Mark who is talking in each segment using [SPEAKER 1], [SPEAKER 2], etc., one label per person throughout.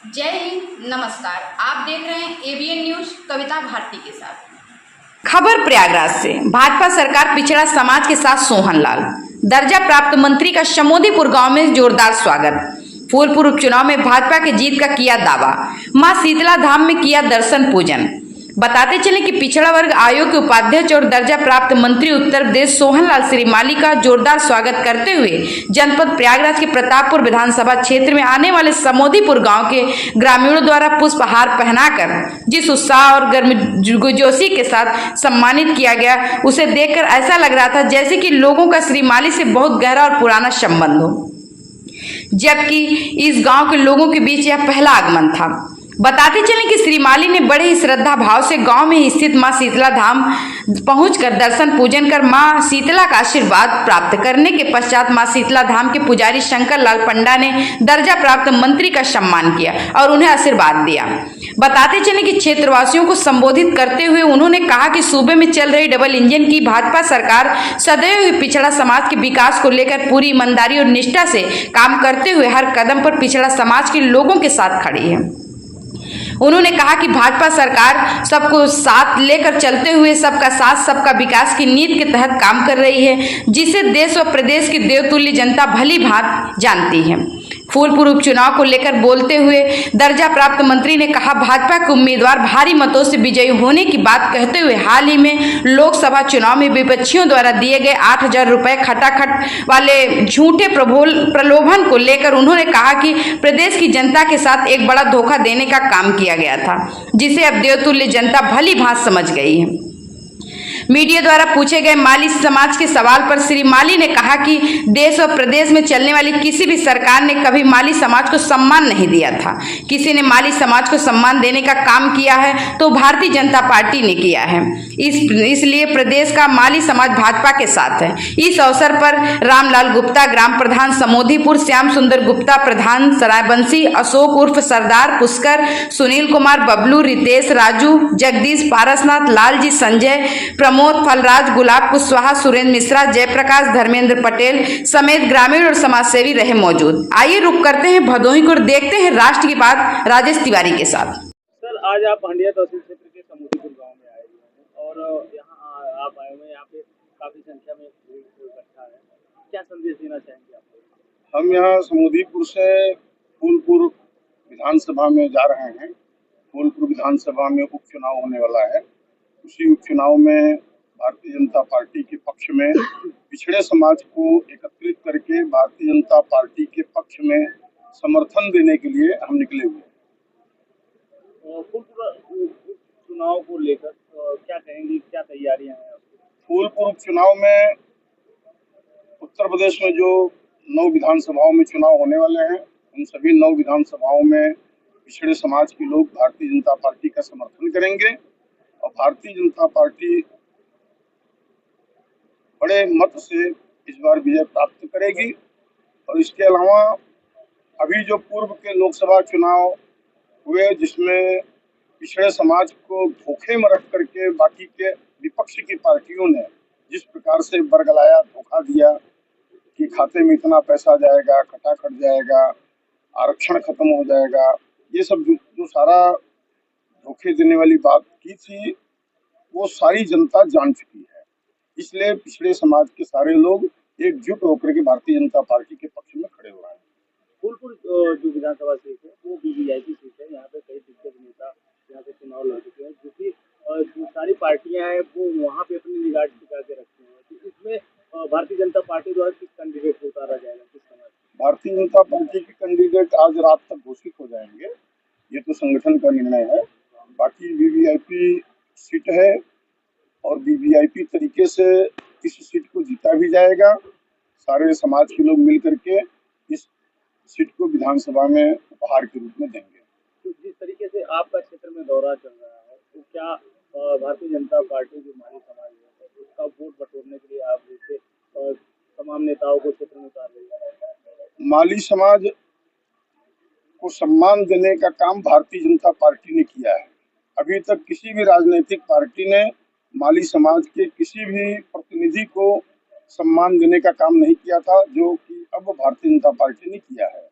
[SPEAKER 1] जय हिंद, नमस्कार। आप देख रहे हैं एबीएन न्यूज कविता भारती के साथ। खबर प्रयागराज से। भाजपा सरकार पिछड़ा समाज के साथ सोहनलाल। दर्जा प्राप्त मंत्री का शमोदीपुर गांव में जोरदार स्वागत। फूलपुर उपचुनाव में भाजपा के जीत का किया दावा। मां शीतला धाम में किया दर्शन पूजन। बताते चले कि पिछड़ा वर्ग आयोग के उपाध्यक्ष और दर्जा प्राप्त मंत्री उत्तर प्रदेश सोहनलाल श्रीमाली का जोरदार स्वागत करते हुए जनपद प्रयागराज के प्रतापपुर विधानसभा क्षेत्र में आने वाले समोदीपुर गांव के ग्रामीणों द्वारा पुष्पहार पहनाकर जिस उत्साह और गर्मजोशी के साथ सम्मानित किया गया, उसे देखकर ऐसा लग रहा था जैसे कि लोगों का श्रीमाली से बहुत गहरा और पुराना संबंध हो, जबकि इस गांव के लोगों के बीच यह पहला आगमन था। बताते चलें कि श्रीमाली ने बड़े ही श्रद्धा भाव से गांव में स्थित मां शीतला धाम पहुंचकर दर्शन पूजन कर मां शीतला का आशीर्वाद प्राप्त करने के पश्चात मां शीतला धाम के पुजारी शंकर लाल पंडा ने दर्जा प्राप्त मंत्री का सम्मान किया और उन्हें आशीर्वाद दिया। बताते चलें कि क्षेत्रवासियों को संबोधित करते हुए उन्होंने कहा कि सूबे में चल रही डबल इंजन की भाजपा सरकार सदैव ही पिछड़ा समाज के विकास को लेकर पूरी ईमानदारी और निष्ठा से काम करते हुए हर कदम पर पिछड़ा समाज के लोगों के साथ खड़ी है। उन्होंने कहा कि भाजपा सरकार सबको साथ लेकर चलते हुए सबका साथ सबका विकास की नीति के तहत काम कर रही है, जिसे देश व प्रदेश की देवतुल्य जनता भली भांति जानती है। फूलपुर उपचुनाव को लेकर बोलते हुए दर्जा प्राप्त मंत्री ने कहा, भाजपा के उम्मीदवार भारी मतों से विजयी होने की बात कहते हुए हाल ही में लोकसभा चुनाव में विपक्षियों द्वारा दिए गए 8,000 रुपए खटाखट वाले झूठे प्रलोभन को लेकर उन्होंने कहा कि प्रदेश की जनता के साथ एक बड़ा धोखा देने का काम किया गया था, जिसे अब देवतुल्य जनता भली भांति समझ गई है। मीडिया द्वारा पूछे गए माली समाज के सवाल पर श्री माली ने कहा कि देश और प्रदेश में चलने वाली किसी भी सरकार ने कभी माली समाज को सम्मान नहीं दिया था। किसी ने माली समाज को सम्मान देने का काम किया है तो भारतीय जनता पार्टी ने किया है। इसलिए प्रदेश का माली समाज भाजपा के साथ है। इस अवसर पर रामलाल गुप्ता ग्राम प्रधान समोदीपुर, श्याम सुंदर गुप्ता प्रधान सरायबंसी, अशोक उर्फ सरदार, पुष्कर, सुनील कुमार, बबलू, रितेश, राजू, जगदीश, पारसनाथ, लालजी, संजय, प्रमोद, फलराज, गुलाब कुशवाहा, सुरेंद्र मिश्रा, जयप्रकाश, धर्मेंद्र पटेल समेत ग्रामीण और समाजसेवी रहे मौजूद। आइए रुक करते हैं भदोही को और देखते हैं राष्ट्र की बात राजेश तिवारी के साथ।
[SPEAKER 2] सर, आज आप हंडिया तहसील क्षेत्र के समोदीपुर गांव में आए हुए हैं और यहाँ आप आए हुए हैं, यहाँ पे काफी संख्या में भीड़ इकट्ठा है। क्या संदेश देना चाहेंगे आप?
[SPEAKER 3] हम यहाँ समोदीपुर से फूलपुर विधानसभा में जा रहे हैं। फूलपुर विधानसभा में उपचुनाव होने वाला है। उसी उपचुनाव में भारतीय जनता पार्टी के पक्ष में पिछड़े समाज को एकत्रित करके भारतीय जनता पार्टी के पक्ष में समर्थन देने के लिए हम निकले हुए हैं।
[SPEAKER 2] फूलपुर चुनाव को लेकर क्या कहेंगे, क्या तैयारियां हैं?
[SPEAKER 3] फूलपुर उपचुनाव में उत्तर प्रदेश में जो 9 विधानसभाओं में चुनाव होने वाले हैं, उन सभी 9 विधानसभाओं में पिछड़े समाज के लोग भारतीय जनता पार्टी का समर्थन करेंगे और भारतीय जनता पार्टी बड़े मत से इस बार विजय प्राप्त करेगी। और इसके अलावा अभी जो पूर्व के लोकसभा चुनाव हुए, जिसमें पिछड़े समाज को धोखे में रख करके बाकी के विपक्ष की पार्टियों ने जिस प्रकार से बरगलाया, धोखा दिया कि खाते में इतना पैसा जाएगा, खटाखट जाएगा, आरक्षण खत्म हो जाएगा, ये सब जो सारा धोखे देने वाली बात की थी, वो सारी जनता जान चुकी है। इसलिए पिछड़े समाज के सारे लोग एकजुट होकर के भारतीय जनता पार्टी के पक्ष में खड़े हो रहे हैं।
[SPEAKER 2] फूलपुर जो विधानसभा सीट है वो वीवीआईपी सीट है। यहाँ पे कई दिग्गज नेता यहाँ पे चुनाव लड़ चुके हैं, क्योंकि जो सारी पार्टियां हैं वो वहाँ पे अपनी निगाह टिका के रखते हैं। तो इसमें भारतीय जनता पार्टी द्वारा किस कैंडिडेट को उतारा जाएगा, किस समय?
[SPEAKER 3] भारतीय जनता पार्टी के कैंडिडेट आज रात तक घोषित हो जाएंगे। ये तो संगठन का निर्णय है। बाकी वीवीआईपी सीट है और वीवीआईपी तरीके से इस सीट को जीता भी जाएगा। सारे समाज के लोग मिल करके इस सीट को विधानसभा में उपहार के रूप में देंगे।
[SPEAKER 2] तो जिस तरीके से आपका क्षेत्र में दौरा चल रहा है, तो क्या भारतीय जनता पार्टी जो माली समाज है उसका वोट बटोरने के लिए आप जैसे तमाम नेताओं को क्षेत्र में उतार रही है?
[SPEAKER 3] माली समाज को सम्मान देने का काम भारतीय जनता पार्टी ने किया है। अभी तक किसी भी राजनीतिक पार्टी ने माली समाज के किसी भी प्रतिनिधि को सम्मान देने का काम नहीं किया था, जो कि अब भारतीय जनता पार्टी ने किया है।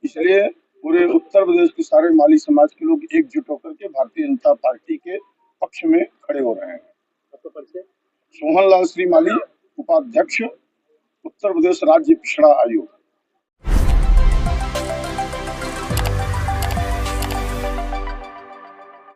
[SPEAKER 3] इसलिए पूरे उत्तर प्रदेश के सारे माली समाज के लोग एकजुट होकर के भारतीय जनता पार्टी के पक्ष में खड़े हो रहे हैं।
[SPEAKER 2] आपका परिचय?
[SPEAKER 3] सोहन लाल श्री माली, उपाध्यक्ष, उत्तर प्रदेश राज्य पिछड़ा आयोग।